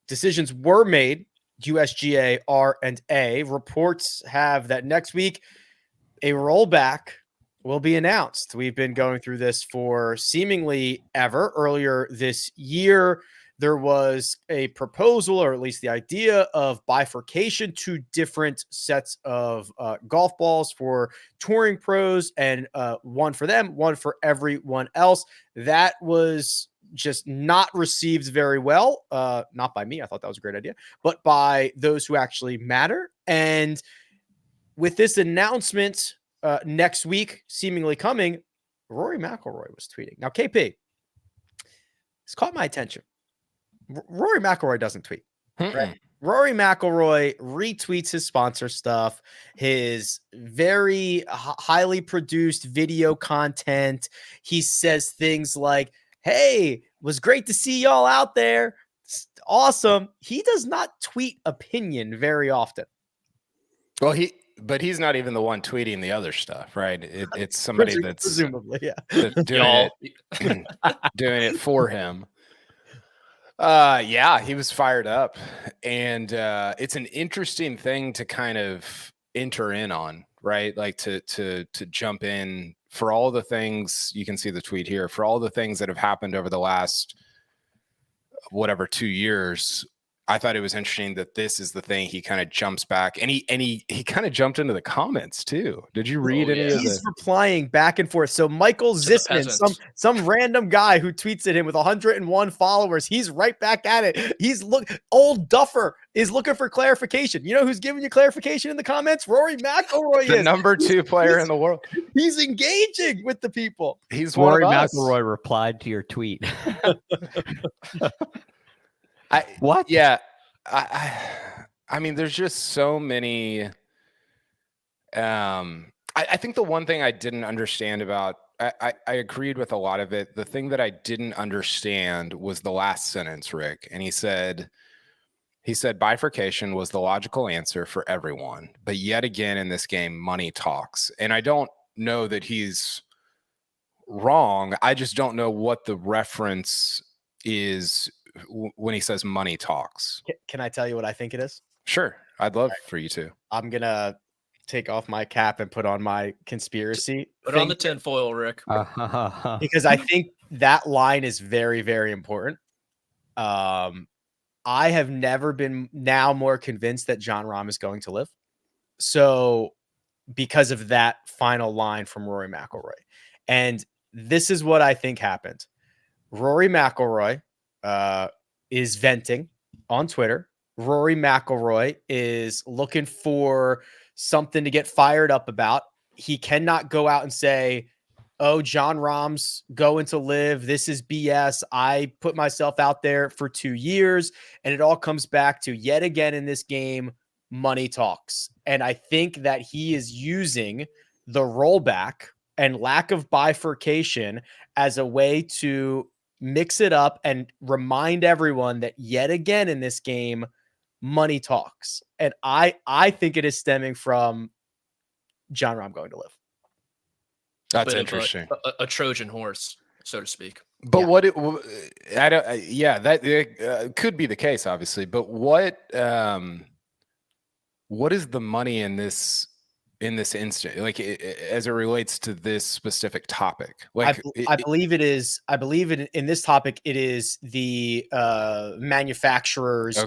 decisions were made. USGA, R&A. Reports have that next week a rollback will be announced. We've been going through this for seemingly ever. Earlier this year, there was a proposal, or at least the idea, of bifurcation to different sets of golf balls for touring pros, and one for them, one for everyone else. That was just not received very well. Not by me. I thought that was a great idea, but by those who actually matter. And with this announcement next week seemingly coming, Rory McIlroy was tweeting. Now, KP, it's caught my attention. Rory McIlroy doesn't tweet. Right? Rory McIlroy retweets his sponsor stuff, his very highly produced video content. He says things like, "Hey, was great to see y'all out there. It's awesome." He does not tweet opinion very often. Well, but he's not even the one tweeting the other stuff, right? It's somebody that's presumably, that's doing it for him. Yeah, he was fired up, and it's an interesting thing to kind of enter in on, right? Like to jump in for all the things. You can see the tweet here, for all the things that have happened over the last 2 years. I thought it was interesting that this is the thing he kind of jumps back, and he kind of jumped into the comments too. Did you read any of this? He's replying back and forth. So Michael Zisman, some random guy who tweets at him with 101 followers, he's right back at it. Old Duffer is looking for clarification. You know who's giving you clarification in the comments? Rory McIlroy, the number 2 player in the world. He's engaging with the people. He's Rory McIlroy replied to your tweet. What? Yeah. I mean, there's just so many. I think the one thing I didn't understand about, I agreed with a lot of it. The thing that I didn't understand was the last sentence, Rick. And he said bifurcation was the logical answer for everyone. But yet again, in this game, money talks. And I don't know that he's wrong. I just don't know what the reference is when he says money talks. Can I tell you what I think it is? Sure. I'd love for you to. I'm going to take off my cap and put on my conspiracy. Put on the tinfoil, Rick. Because I think that line is very, very important. I have never been now more convinced that Jon Rahm is going to live. So because of that final line from Rory McIlroy. And this is what I think happened. Rory McIlroy is venting on Twitter. Rory McIlroy is looking for something to get fired up about. He cannot go out and say, "Oh, Jon Rahm's going to live. This is BS. I put myself out there for 2 years." And it all comes back to, yet again in this game, money talks. And I think that he is using the rollback and lack of bifurcation as a way to mix it up and remind everyone that yet again in this game, money talks. And I think it is stemming from Jon Rahm going to live. That's interesting. A Trojan horse, so to speak. But that could be the case, obviously. But what is the money in this instant, like as it relates to this specific topic? Like I believe it is. I believe in this topic, it is the manufacturers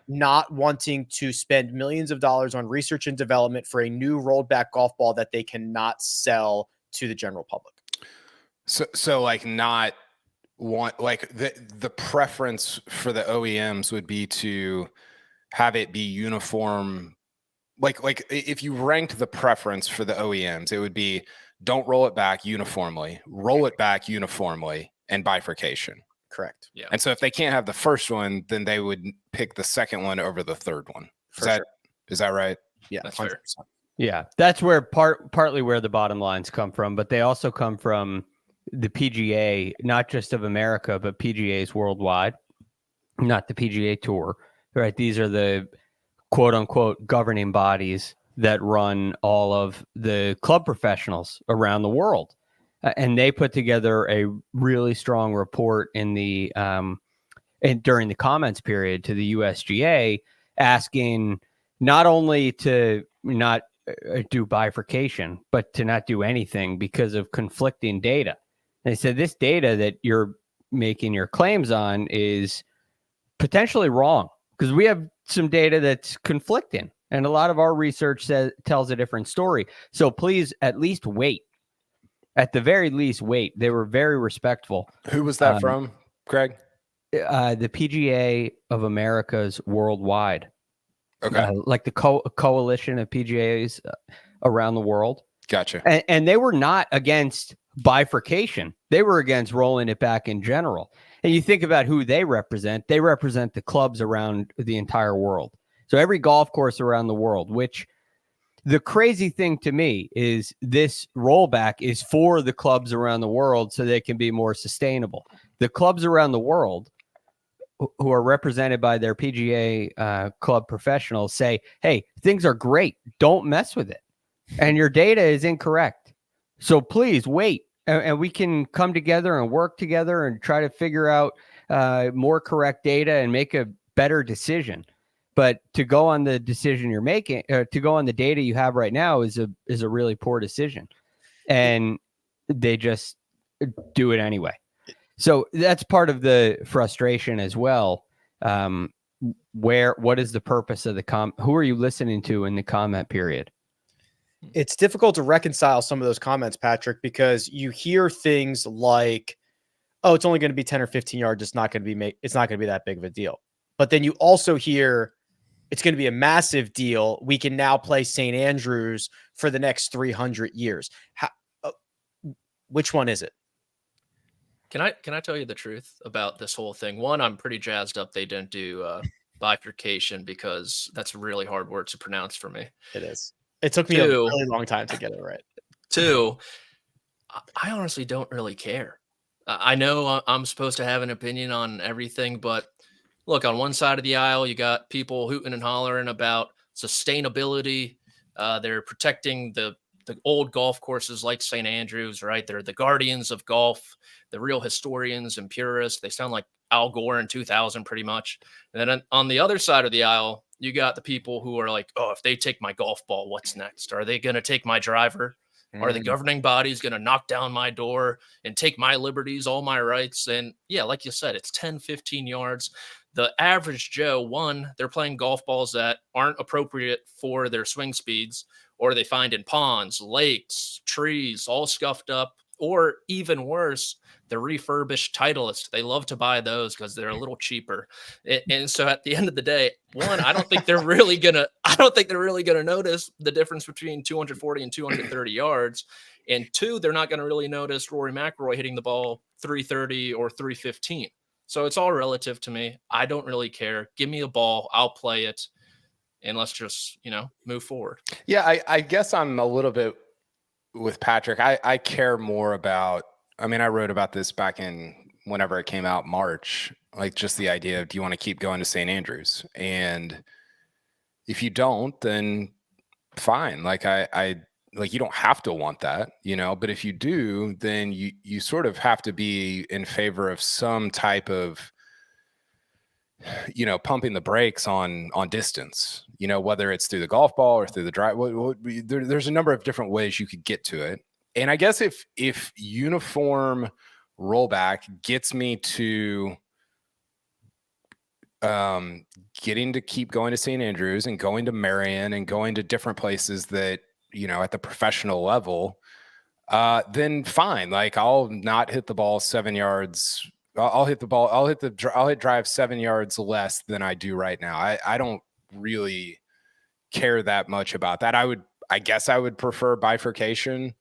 not wanting to spend millions of dollars on research and development for a new rolled back golf ball that they cannot sell to the general public. So like not want, like the preference for the OEMs would be to have it be uniform. Like if you ranked the preference for the OEMs, it would be don't roll it back uniformly, roll it back uniformly, and bifurcation. Correct. Yeah. And so if they can't have the first one, then they would pick the second one over the third one. Is that right? Yeah, that's fair. Yeah, that's where partly where the bottom lines come from, but they also come from the PGA, not just of America, but PGAs worldwide, not the PGA Tour, right? These are the quote unquote governing bodies that run all of the club professionals around the world. And they put together a really strong report in the and during the comments period to the USGA, asking not only to not do bifurcation, but to not do anything because of conflicting data. They said this data that you're making your claims on is potentially wrong because we have some data that's conflicting, and a lot of our research tells a different story. So please, at least wait. At the very least, wait. They were very respectful. Who was that from, Craig? The PGA of Americas worldwide. Okay. Like the coalition of PGAs around the world. Gotcha. And they were not against bifurcation. They were against rolling it back in general. And you think about who they represent the clubs around the entire world. So every golf course around the world, which the crazy thing to me is this rollback is for the clubs around the world so they can be more sustainable. The clubs around the world who are represented by their PGA club professionals say, hey, things are great. Don't mess with it. And your data is incorrect. So please wait. And we can come together and work together and try to figure out more correct data and make a better decision. But to go on the decision you're making, to go on the data you have right now is a really poor decision. And they just do it anyway. So that's part of the frustration as well. What is the purpose of the who are you listening to in the comment period? It's difficult to reconcile some of those comments, Patrick, because you hear things like, oh, it's only going to be 10 or 15 yards. It's not going to be that big of a deal. But then you also hear it's going to be a massive deal. We can now play St. Andrews for the next 300 years. Which one is it? Can I tell you the truth about this whole thing? One, I'm pretty jazzed up they didn't do bifurcation because that's a really hard word to pronounce for me. It is. It took me a really long time to get it right. Two, I honestly don't really care. I know I'm supposed to have an opinion on everything, but look, on one side of the aisle, you got people hooting and hollering about sustainability. They're protecting the old golf courses like St. Andrews, right? They're the guardians of golf, the real historians and purists. They sound like Al Gore in 2000 pretty much. And then on the other side of the aisle, you got the people who are like, oh, if they take my golf ball, what's next? Are they going to take my driver? Are the governing bodies going to knock down my door and take my liberties, all my rights? And yeah, like you said, it's 10, 15 yards. The average Joe, one, they're playing golf balls that aren't appropriate for their swing speeds, or they find in ponds, lakes, trees, all scuffed up, or even worse, the refurbished Titleist. They love to buy those because they're a little cheaper. And so at the end of the day, one, I don't think they're really gonna notice the difference between 240 and 230 yards. And two, they're not gonna really notice Rory McIlroy hitting the ball 330 or 315. So it's all relative to me. I don't really care. Give me a ball, I'll play it, and let's just, move forward. Yeah, I guess I'm a little bit with Patrick. I care more about, I wrote about this back in whenever it came out, March, like just the idea of, do you want to keep going to St. Andrews? And if you don't, then fine. Like you don't have to want that, but if you do, then you sort of have to be in favor of some type of, pumping the brakes on distance, whether it's through the golf ball or through the drive. There's a number of different ways you could get to it. And I guess if uniform rollback gets me to getting to keep going to St. Andrews and going to Marion and going to different places that, at the professional level, then fine. Like I'll not hit the ball 7 yards. I'll hit drive 7 yards less than I do right now. I don't really care that much about that. I guess I would prefer bifurcation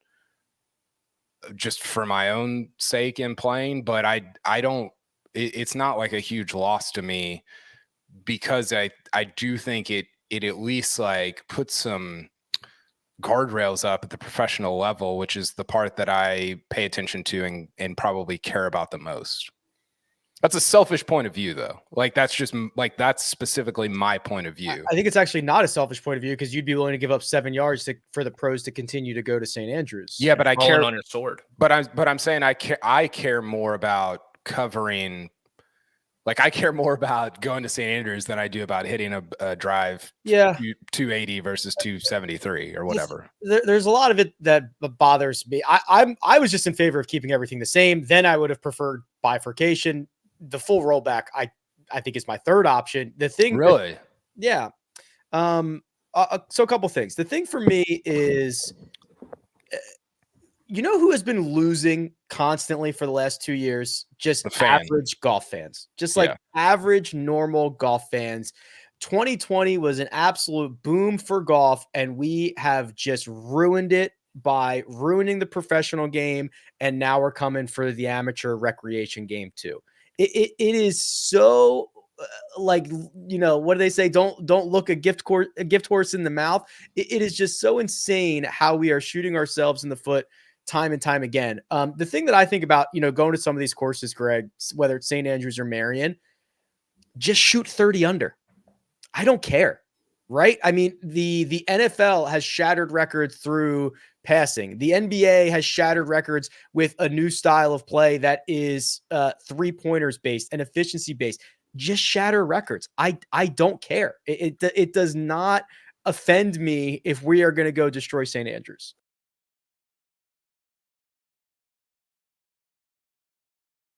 just for my own sake in playing, but I don't, it's not like a huge loss to me because I do think it at least like puts some guardrails up at the professional level, which is the part that I pay attention to and probably care about the most. That's a selfish point of view, though. Like that's specifically my point of view. I think it's actually not a selfish point of view because you'd be willing to give up 7 yards for the pros to continue to go to St. Andrews. Yeah, but I care on your sword. But I'm saying I care more about covering Like I care more about going to St. Andrews than I do about hitting a drive. Yeah. 280 versus 273 or whatever. There's a lot of it that bothers me. I was just in favor of keeping everything the same. Then I would have preferred bifurcation. The full rollback, I think, is my third option. The thing, really, yeah. So a couple things. The thing for me is, you know who has been losing constantly for the last 2 years? Just average golf fans, just like average normal golf fans. 2020 was an absolute boom for golf, and we have just ruined it by ruining the professional game. And now we're coming for the amateur recreation game too. It is so like, you know, what do they say? Don't look a gift horse in the mouth. It is just so insane how we are shooting ourselves in the foot time and time again. The thing that I think about, you know, going to some of these courses, Greg, whether it's St. Andrews or Marion, just shoot 30 under. I don't care. Right. I mean, the NFL has shattered records through passing. The NBA has shattered records with a new style of play that is 3-pointers based and efficiency based. Just shatter records. I don't care. It does not offend me if we are going to go destroy St. Andrews.